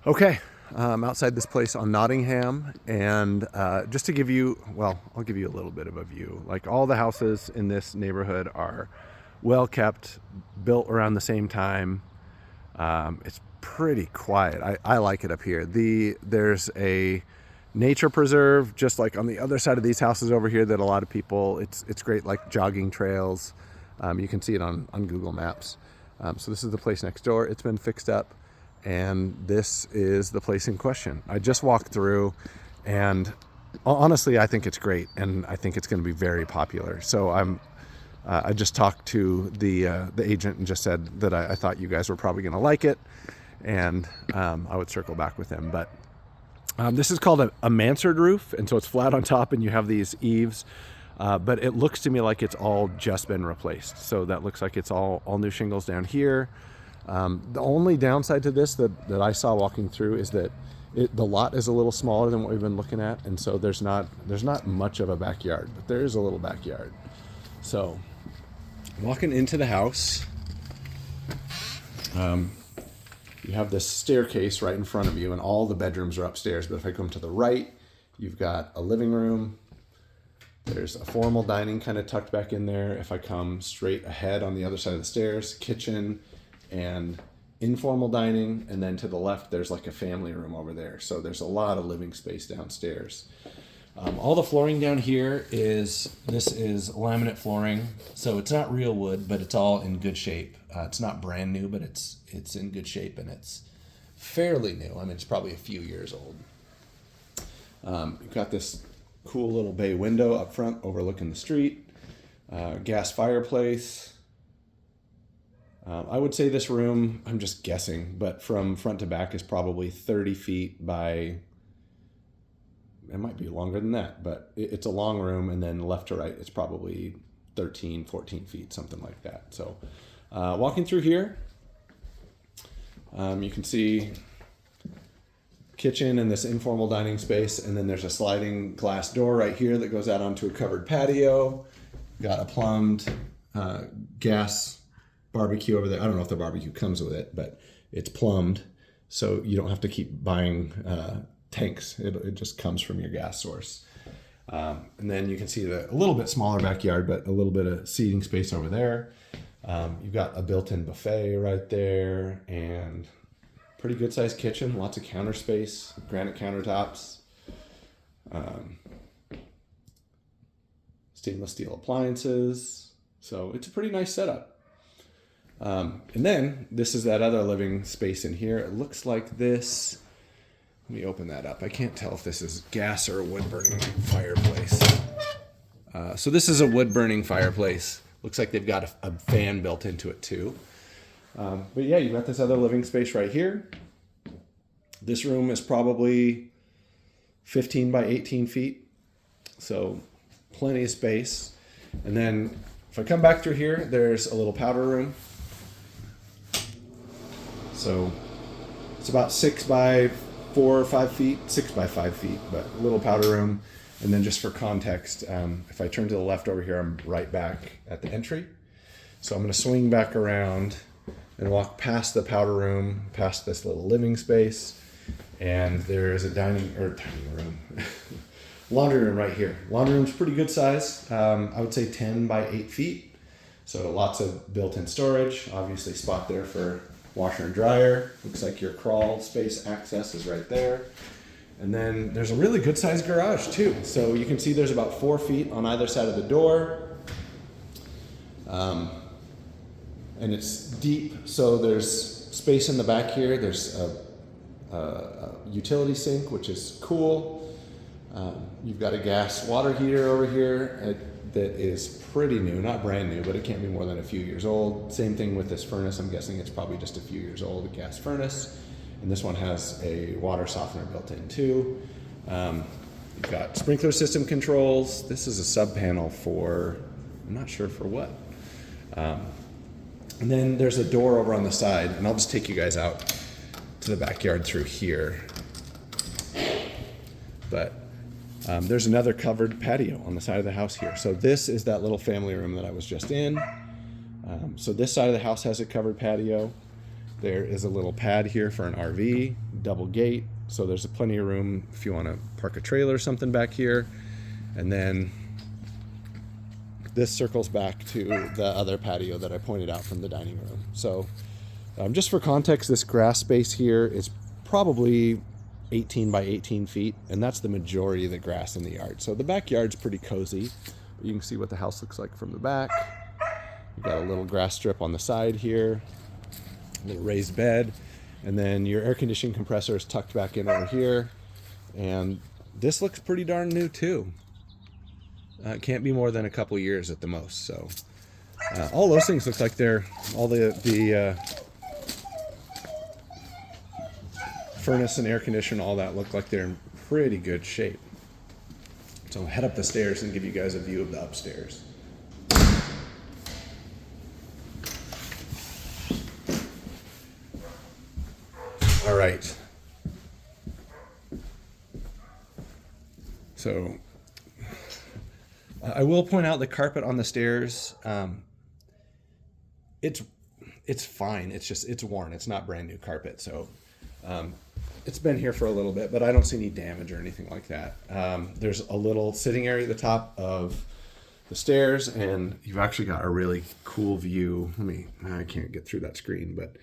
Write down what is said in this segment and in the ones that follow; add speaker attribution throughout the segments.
Speaker 1: Okay, outside this place on Knottingham, and just to give you, well, I'll give you a little bit of a view. Like all the houses in this neighborhood are well kept, built around the same time. It's pretty quiet. I like it up here. There's a nature preserve just like on the other side of these houses over here that a lot of people. It's great like jogging trails. You can see it on Google Maps. So this is the place next door. It's been fixed up. And this is the place in question. I just walked through, and honestly, I think it's great, and I think it's going to be very popular. So I just talked to the agent and just said that I thought you guys were probably going to like it, and I would circle back with him. But this is called a mansard roof, and so it's flat on top, and you have these eaves. But it looks to me like it's all just been replaced. So that looks like it's all new shingles down here. The only downside to this that I saw walking through is that the lot is a little smaller than what we've been looking at, and so there's not much of a backyard, but there is a little backyard. So walking into the house, you have this staircase right in front of you, and all the bedrooms are upstairs. But if I come to the right, you've got a living room. There's a formal dining kind of tucked back in there. If I come straight ahead on the other side of the stairs, kitchen and informal dining, and then to the left there's like a family room over there. So there's a lot of living space downstairs. All the flooring down here is laminate flooring, so it's not real wood, but it's all in good shape. It's not brand new, but it's in good shape, and it's fairly new. I mean, it's probably a few years old. You've got this cool little bay window up front overlooking the street, gas fireplace. I would say this room, I'm just guessing, but from front to back is probably 30 feet by, it might be longer than that, but it's a long room, and then left to right, it's probably 13, 14 feet, something like that. So walking through here, you can see kitchen and this informal dining space, and then there's a sliding glass door right here that goes out onto a covered patio. Got a plumbed gas barbecue over there. I don't know if the barbecue comes with it, but it's plumbed, so you don't have to keep buying tanks. It just comes from your gas source. And then you can see a little bit smaller backyard, but a little bit of seating space over there. You've got a built-in buffet right there, and pretty good sized kitchen, lots of counter space, granite countertops, stainless steel appliances. So it's a pretty nice setup. And then this is that other living space in here. It looks like this. Let me open that up. I can't tell if this is gas or a wood burning fireplace. So this is a wood burning fireplace. Looks like they've got a fan built into it too. But yeah, you've got this other living space right here. This room is probably 15 by 18 feet. So plenty of space. And then if I come back through here, there's a little powder room. So it's about 6 by 4 or 5 feet, 6 by 5 feet, but a little powder room. And then just for context, if I turn to the left over here, I'm right back at the entry. So I'm going to swing back around and walk past the powder room, past this little living space, and there's a laundry room right here. Laundry room's pretty good size. I would say 10 by 8 feet. So lots of built-in storage, obviously spot there for washer and dryer. Looks like your crawl space access is right there. And then there's a really good sized garage too. So you can see there's about 4 feet on either side of the door. And it's deep, so there's space in the back here. There's a utility sink, which is cool. You've got a gas water heater over here that is pretty new, not brand new, but it can't be more than a few years old. Same thing with this furnace. I'm guessing it's probably just a few years old, a gas furnace. And this one has a water softener built in too. You've got sprinkler system controls. This is a sub panel for, I'm not sure for what. And then there's a door over on the side, and I'll just take you guys out to the backyard through here. But there's another covered patio on the side of the house here. So this is that little family room that I was just in. So this side of the house has a covered patio. There is a little pad here for an RV. double gate, so there's plenty of room if you want to park a trailer or something back here. And then this circles back to the other patio that I pointed out from the dining room. So just for context, this grass space here is probably 18 by 18 feet, and that's the majority of the grass in the yard. So the backyard's pretty cozy. You can see what the house looks like from the back. You've got a little grass strip on the side here, a little raised bed, and then your air conditioning compressor is tucked back in over here. And this looks pretty darn new too. It can't be more than a couple years at the most. So all those things look like they're, all the furnace and air conditioner, all that look like they're in pretty good shape. So I'll head up the stairs and give you guys a view of the upstairs. All right. So I will point out the carpet on the stairs. It's fine. It's worn. It's not brand new carpet. So it's been here for a little bit, but I don't see any damage or anything like that. There's a little sitting area at the top of the stairs, and you've actually got a really cool view. I can't get through that screen, but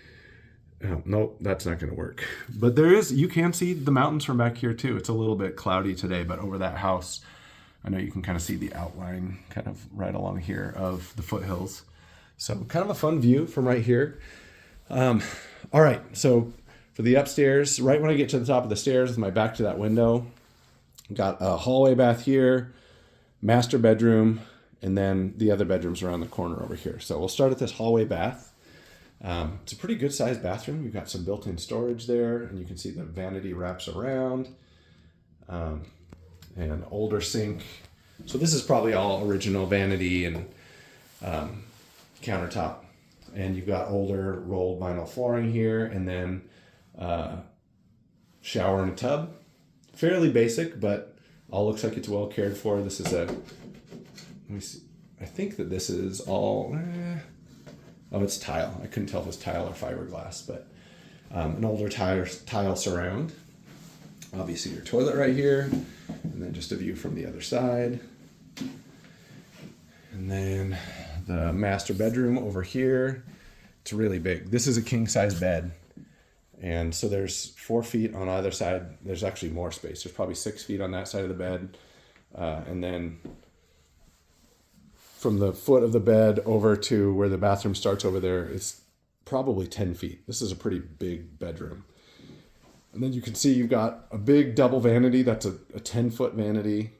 Speaker 1: nope, that's not going to work. But you can see the mountains from back here too. It's a little bit cloudy today, but over that house, I know you can kind of see the outline kind of right along here of the foothills. So kind of a fun view from right here. All right, so for the upstairs, right when I get to the top of the stairs with my back to that window, got a hallway bath here, master bedroom, and then the other bedrooms around the corner over here. So we'll start at this hallway bath. It's a pretty good sized bathroom. You've got some built-in storage there, and you can see the vanity wraps around, and older sink. So this is probably all original vanity and countertop. And you've got older rolled vinyl flooring here, and then shower and a tub. Fairly basic, but all looks like it's well cared for. This is let me see. I think that this is all, oh, it's tile. I couldn't tell if it was tile or fiberglass, but an older tile surround. Obviously your toilet right here, and then just a view from the other side. And then the master bedroom over here. It's really big. This is a king size bed. And so there's 4 feet on either side. There's actually more space. There's probably 6 feet on that side of the bed. And then from the foot of the bed over to where the bathroom starts over there, it's probably 10 feet. This is a pretty big bedroom. And then you can see you've got a big double vanity. That's a 10-foot vanity,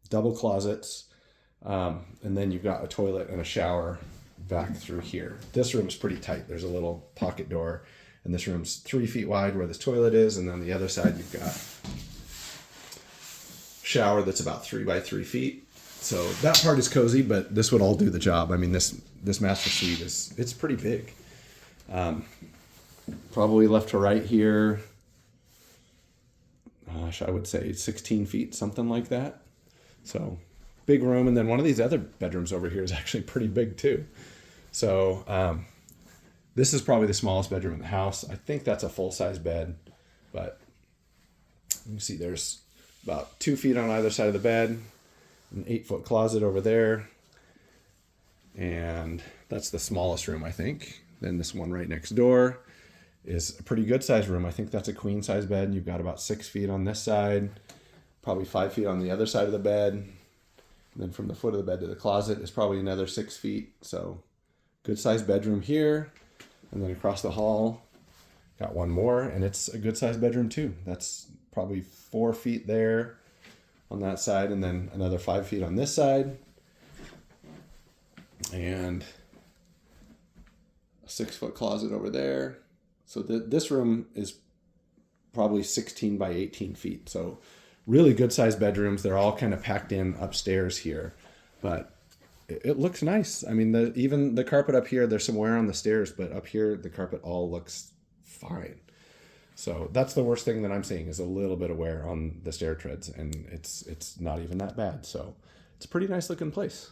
Speaker 1: double closets. And then you've got a toilet and a shower back through here. This room's pretty tight. There's a little pocket door, and this room's 3 feet wide where this toilet is. And then the other side, you've got a shower that's about 3 by 3 feet. So that part is cozy, but this would all do the job. I mean, this master suite it's pretty big. Probably left to right here, I would say 16 feet, something like that. So big room. And then one of these other bedrooms over here is actually pretty big too. So this is probably the smallest bedroom in the house. I think that's a full-size bed, but you can see there's about 2 feet on either side of the bed, an 8-foot closet over there. And that's the smallest room, I think. Then this one right next door is a pretty good sized room. I think that's a queen size bed. You've got about 6 feet on this side, probably 5 feet on the other side of the bed. And then from the foot of the bed to the closet is probably another 6 feet. So good sized bedroom here. And then across the hall, got one more, and it's a good sized bedroom too. That's probably 4 feet there on that side, and then another 5 feet on this side. And a 6-foot closet over there. So this room is probably 16 by 18 feet. So really good sized bedrooms. They're all kind of packed in upstairs here, but it looks nice. I mean, even the carpet up here, there's some wear on the stairs, but up here, the carpet all looks fine. So that's the worst thing that I'm seeing is a little bit of wear on the stair treads, and it's not even that bad. So it's a pretty nice looking place.